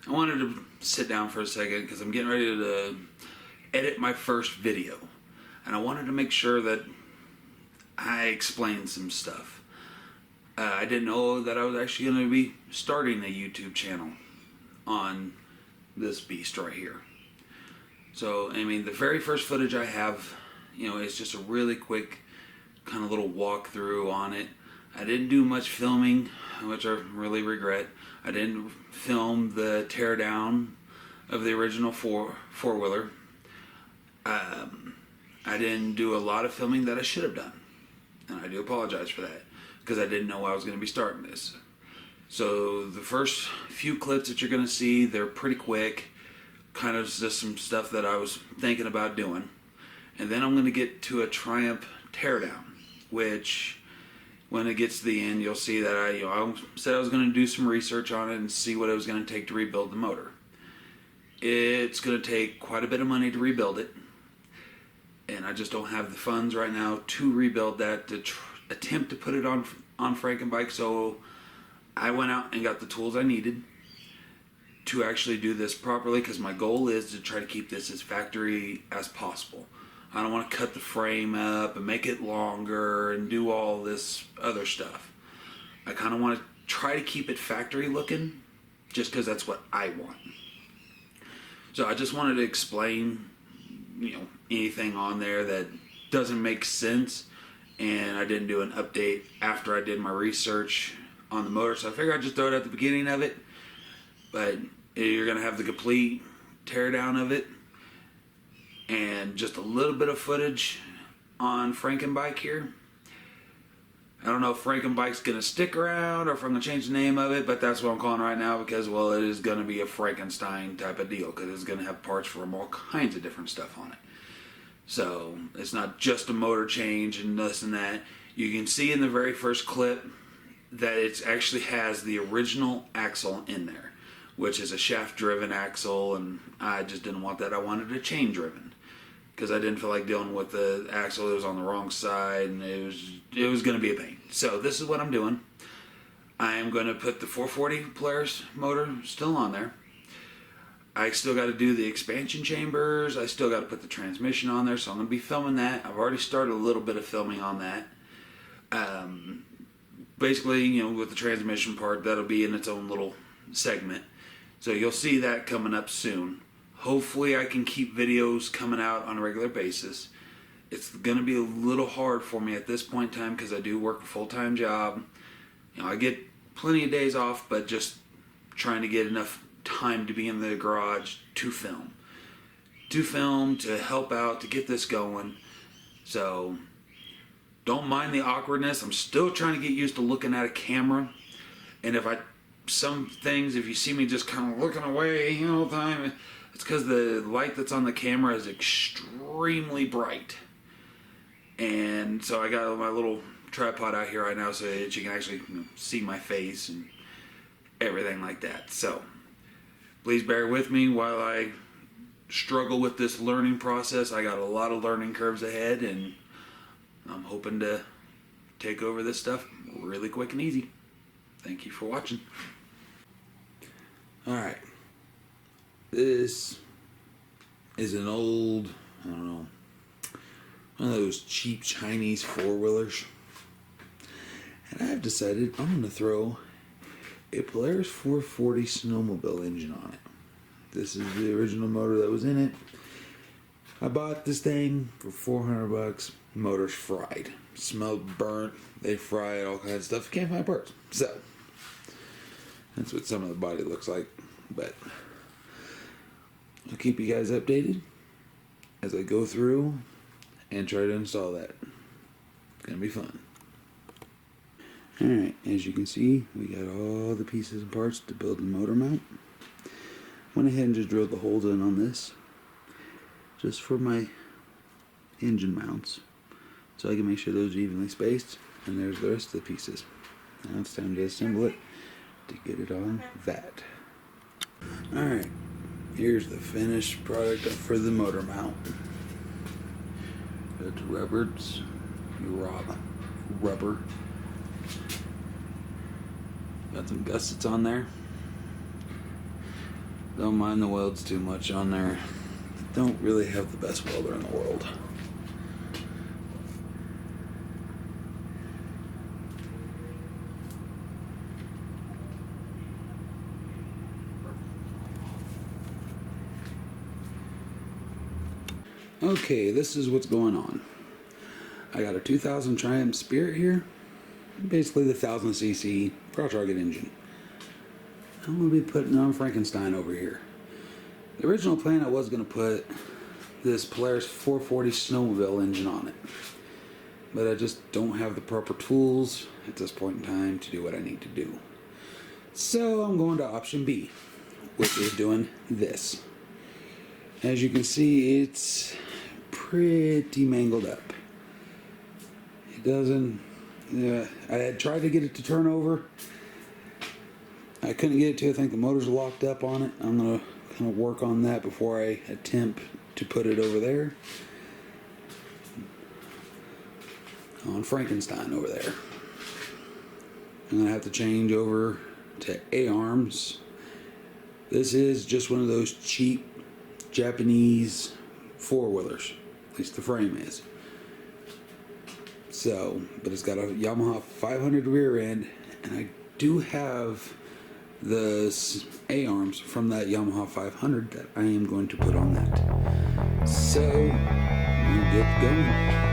I wanted to sit down for a second because I'm getting ready to edit my first video. And I wanted to make sure that I explained some stuff. I didn't know that I was actually going to be starting a YouTube channel on this beast right here. So, I mean, the very first footage I have, you know, it's just a really quick kind of little walkthrough on it. I didn't do much filming, which I really regret. I didn't film the teardown of the original four-wheeler. I didn't do a lot of filming that I should have done. And I do apologize for that, because I didn't know I was going to be starting this. So the first few clips that you're going to see, they're pretty quick. Kind of just some stuff that I was thinking about doing. And then I'm going to get to a Triumph teardown, which when it gets to the end, you'll see that I said I was going to do some research on it and see what it was going to take to rebuild the motor. It's going to take quite a bit of money to rebuild it, and I just don't have the funds right now to rebuild that, to attempt to put it on Franken bike. So I went out and got the tools I needed to actually do this properly, because my goal is to try to keep this as factory as possible. I don't want to cut the frame up and make it longer and do all this other stuff. I kind of want to try to keep it factory looking, just because that's what I want. So I just wanted to explain, you know, anything on there that doesn't make sense, and I didn't do an update after I did my research on the motor, so I figured I'd just throw it at the beginning of it. But you're going to have the complete teardown of it, and just a little bit of footage on Franken bike here. I don't know if Franken bike's going to stick around or if I'm going to change the name of it, but that's what I'm calling right now, because, well, it is going to be a Frankenstein type of deal, because it's going to have parts from all kinds of different stuff on it. So it's not just a motor change and this and that. You can see in the very first clip that it actually has the original axle in there, which is a shaft-driven axle, and I just didn't want that. I wanted a chain-driven, because I didn't feel like dealing with the axle. It was on the wrong side, and it was going to be a pain. So this is what I'm doing. I am going to put the 440 Polaris motor still on there. I still got to do the expansion chambers. I still got to put the transmission on there, so I'm going to be filming that. I've already started a little bit of filming on that. Basically, you know, with the transmission part, that'll be in its own little segment. So you'll see that coming up soon. Hopefully I can keep videos coming out on a regular basis. It's going to be a little hard for me at this point in time, because I do work a full-time job. You know, I get plenty of days off, but just trying to get enough time to be in the garage to film. To help out, to get this going. So don't mind the awkwardness. I'm still trying to get used to looking at a camera. And some things, if you see me just kind of looking away all the time, it's because the light that's on the camera is extremely bright. And so I got my little tripod out here right now so that you can actually, you know, see my face and everything like that. So please bear with me while I struggle with this learning process. I got a lot of learning curves ahead, and I'm hoping to take over this stuff really quick and easy. Thank you for watching. Alright. This is an old, I don't know, one of those cheap Chinese four-wheelers. And I've decided I'm going to throw a Polaris 440 snowmobile engine on it. This is the original motor that was in it. I bought this thing for $400. Motor's fried. Smelled burnt. They fry it, all kinds of stuff. Can't find parts. So that's what some of the body looks like. But I'll keep you guys updated as I go through and try to install that. It's gonna be fun. Alright, as you can see, we got all the pieces and parts to build the motor mount. Went ahead and just drilled the holes in on this, just for my engine mounts, so I can make sure those are evenly spaced. And there's the rest of the pieces. Now it's time to assemble it to get it on that. Alright, here's the finished product for the motor mount. It's rubber. Got some gussets on there. Don't mind the welds too much on there. Don't really have the best welder in the world. Okay, this is what's going on. I got a 2000 Triumph Spirit here. Basically the 1000cc cross target engine. I'm going to be putting on Frankenstein over here. The original plan, I was going to put this Polaris 440 snowmobile engine on it. But I just don't have the proper tools at this point in time to do what I need to do. So I'm going to option B, which is doing this. As you can see, it's pretty mangled up. It doesn't... I had tried to get it to turn over. I couldn't get it to. I think the motor's locked up on it. I'm going to kind of work on that before I attempt to put it over there. On Frankenstein over there. I'm going to have to change over to A-arms. This is just one of those cheap Japanese four-wheelers. At least the frame is. So, but it's got a Yamaha 500 rear end, and I do have the A-arms from that Yamaha 500 that I am going to put on that. So, we'll get going.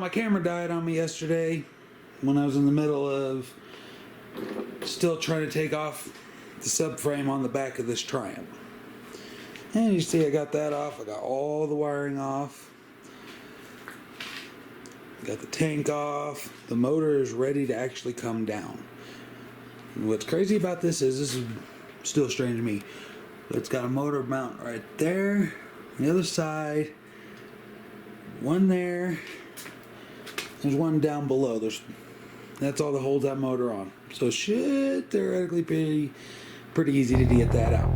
my camera died on me yesterday when I was in the middle of still trying to take off the subframe on the back of this Triumph. And you see I got that off. I got all the wiring off. Got the tank off. The motor is ready to actually come down. And what's crazy about this is still strange to me. It's got a motor mount right there. On the other side. One there. There's one down below. That's all that holds that motor on. So it should theoretically be pretty easy to get that out.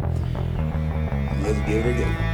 Let's give it a go.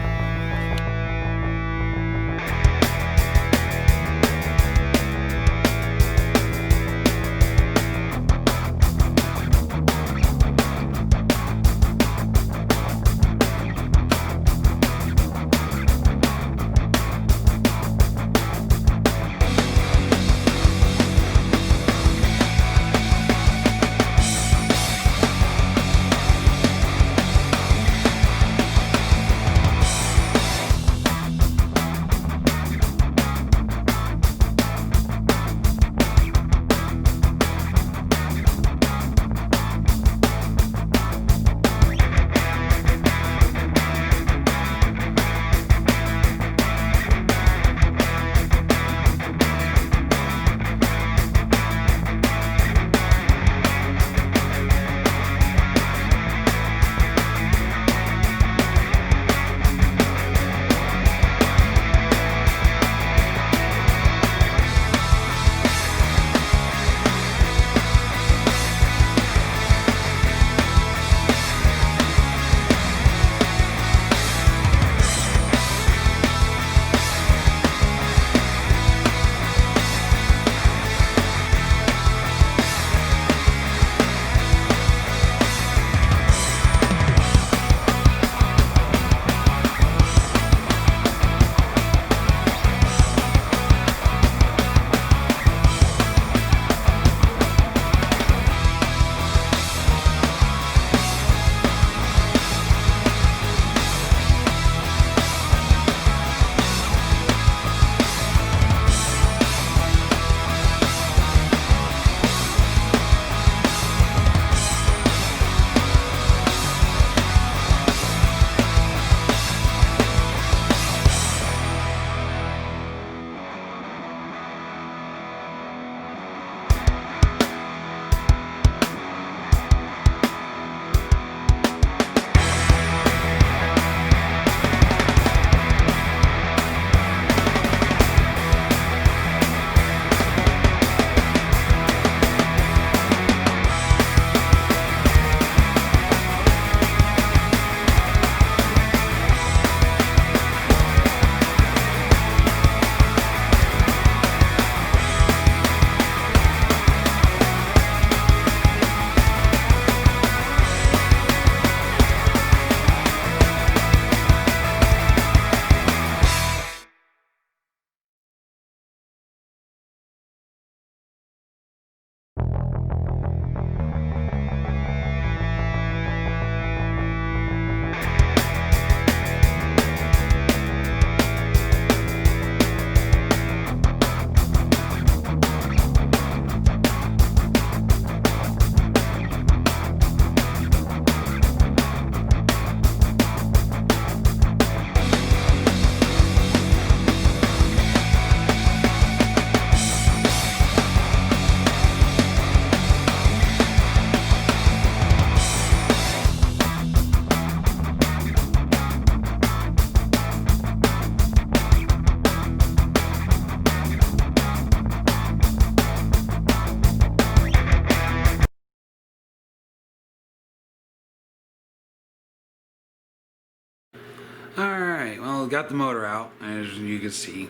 Alright, well, got the motor out, as you can see.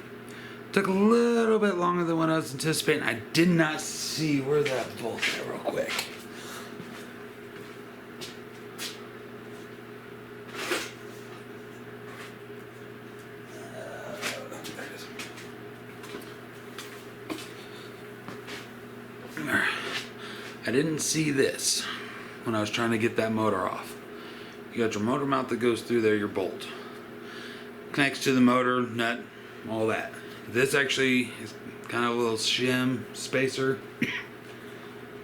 Took a little bit longer than what I was anticipating. I did not see where that bolt is real quick. I didn't see this when I was trying to get that motor off. You got your motor mount that goes through there, your bolt. Connects to the motor, nut, all that. This actually kind of a little shim spacer.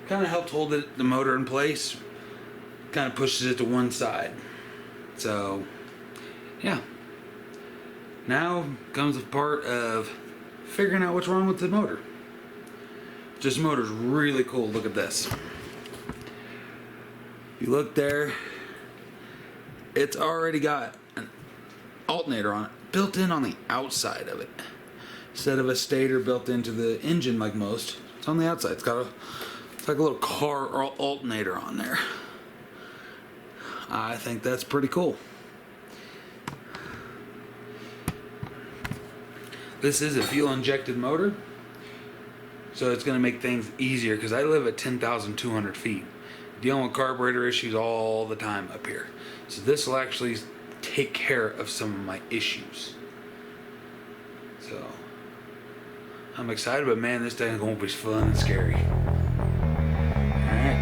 Kind of helped hold the motor in place. Kind of pushes it to one side. So, yeah. Now comes the part of figuring out what's wrong with the motor. This motor's really cool. Look at this. You look there, it's already got an alternator on it, built in on the outside of it. Instead of a stator built into the engine like most, it's on the outside. It's like a little car alternator on there. I think that's pretty cool. This is a fuel injected motor, so it's going to make things easier because I live at 10,200 feet, dealing with carburetor issues all the time up here. So this will actually take care of some of my issues. So I'm excited, but man, this thing's going to be fun and scary. Alright.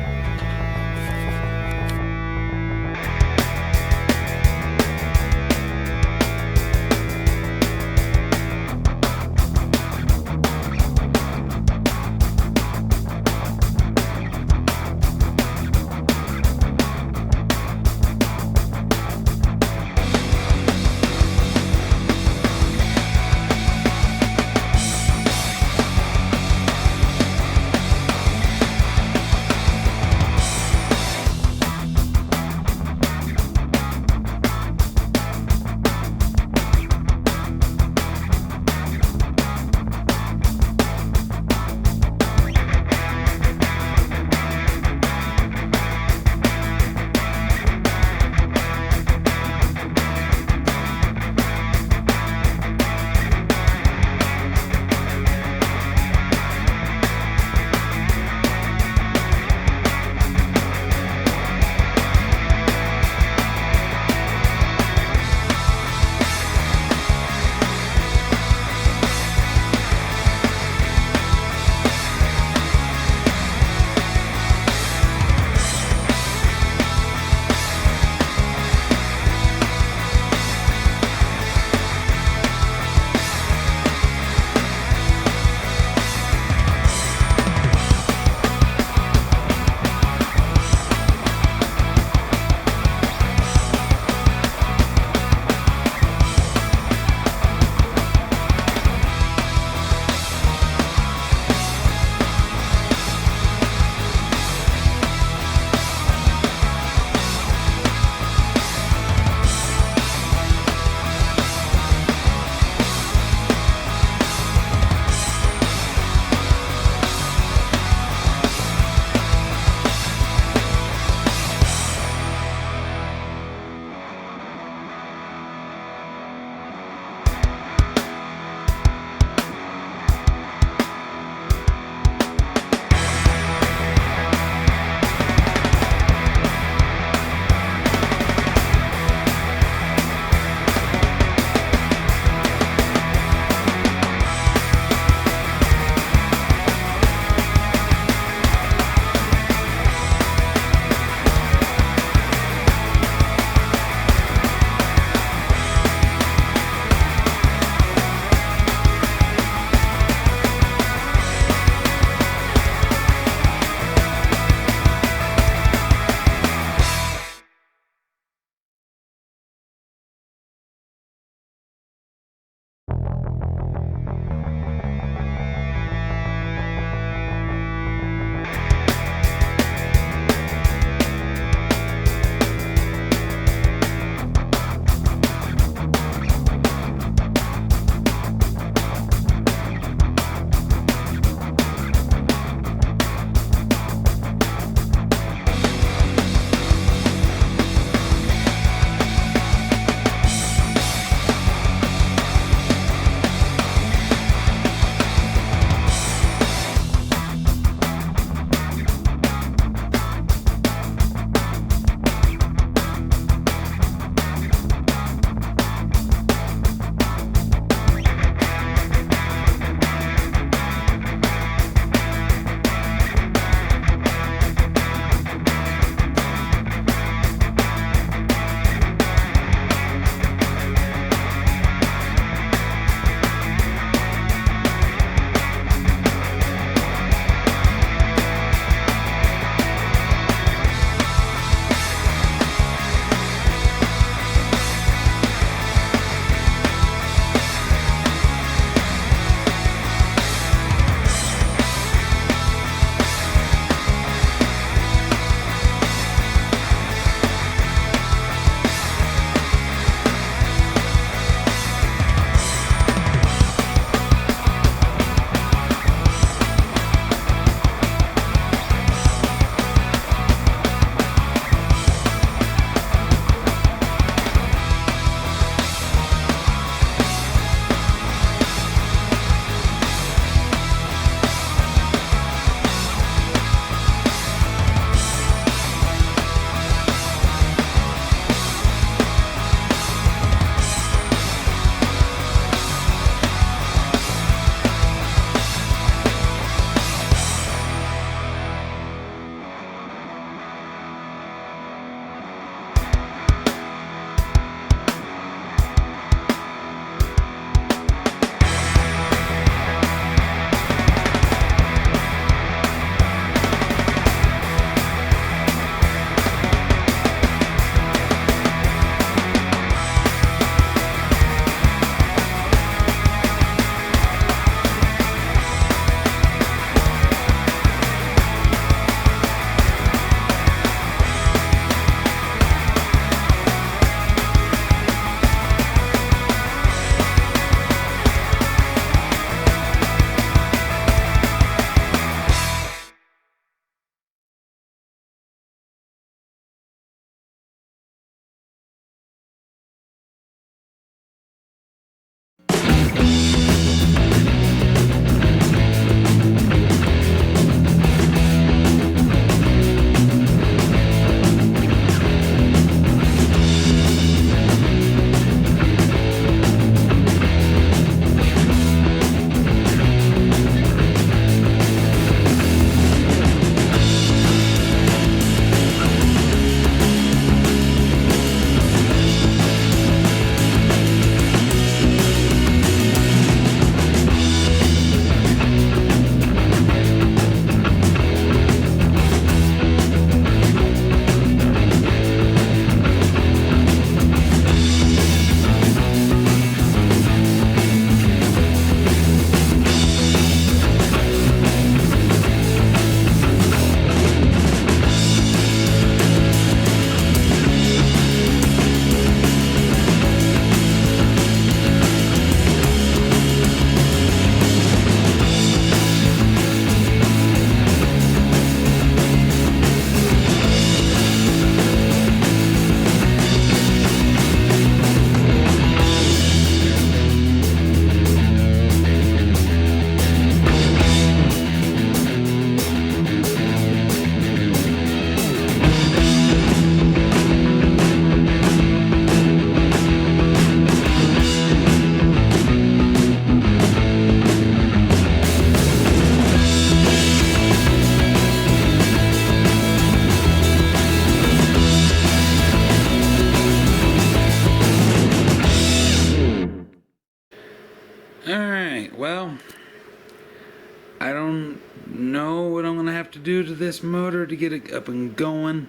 I don't know what I'm gonna have to do to this motor to get it up and going.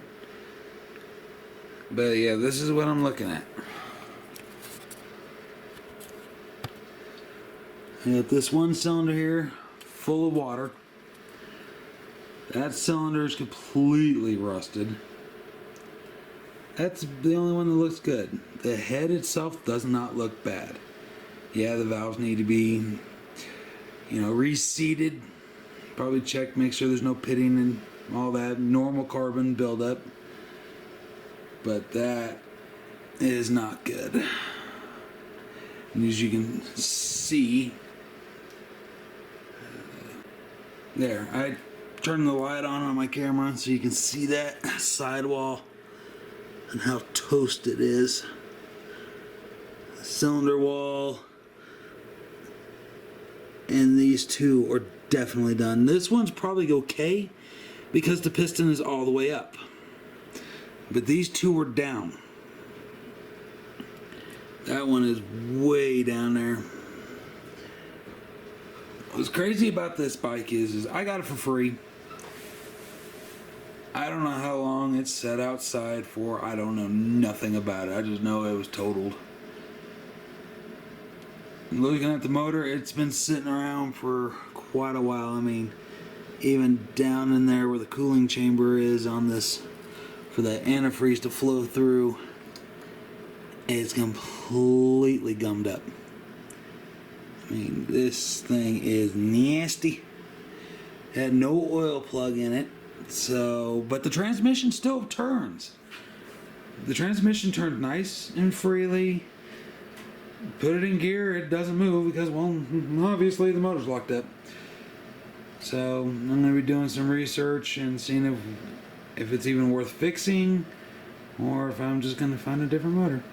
But yeah, this is what I'm looking at. I got this one cylinder here full of water. That cylinder is completely rusted. That's the only one that looks good. The head itself does not look bad. Yeah, the valves need to be, reseated. Probably check, make sure there's no pitting and all that normal carbon buildup. But that is not good. And as you can see, there, I turned the light on my camera so you can see that sidewall and how toast it is. The cylinder wall and these two are definitely done. This one's probably okay because the piston is all the way up. But these two are down. That one is way down there. What's crazy about this bike is I got it for free. I don't know how long it's set outside for. I don't know nothing about it. I just know it was totaled. Looking at the motor, it's been sitting around for quite a while. I mean, even down in there where the cooling chamber is on this, for the antifreeze to flow through, it's completely gummed up. I mean, this thing is nasty. Had no oil plug in it, but the transmission still turns. The transmission turned nice and freely. Put it in gear, it doesn't move because, well, obviously the motor's locked up. So I'm going to be doing some research and seeing if it's even worth fixing, or if I'm just going to find a different motor.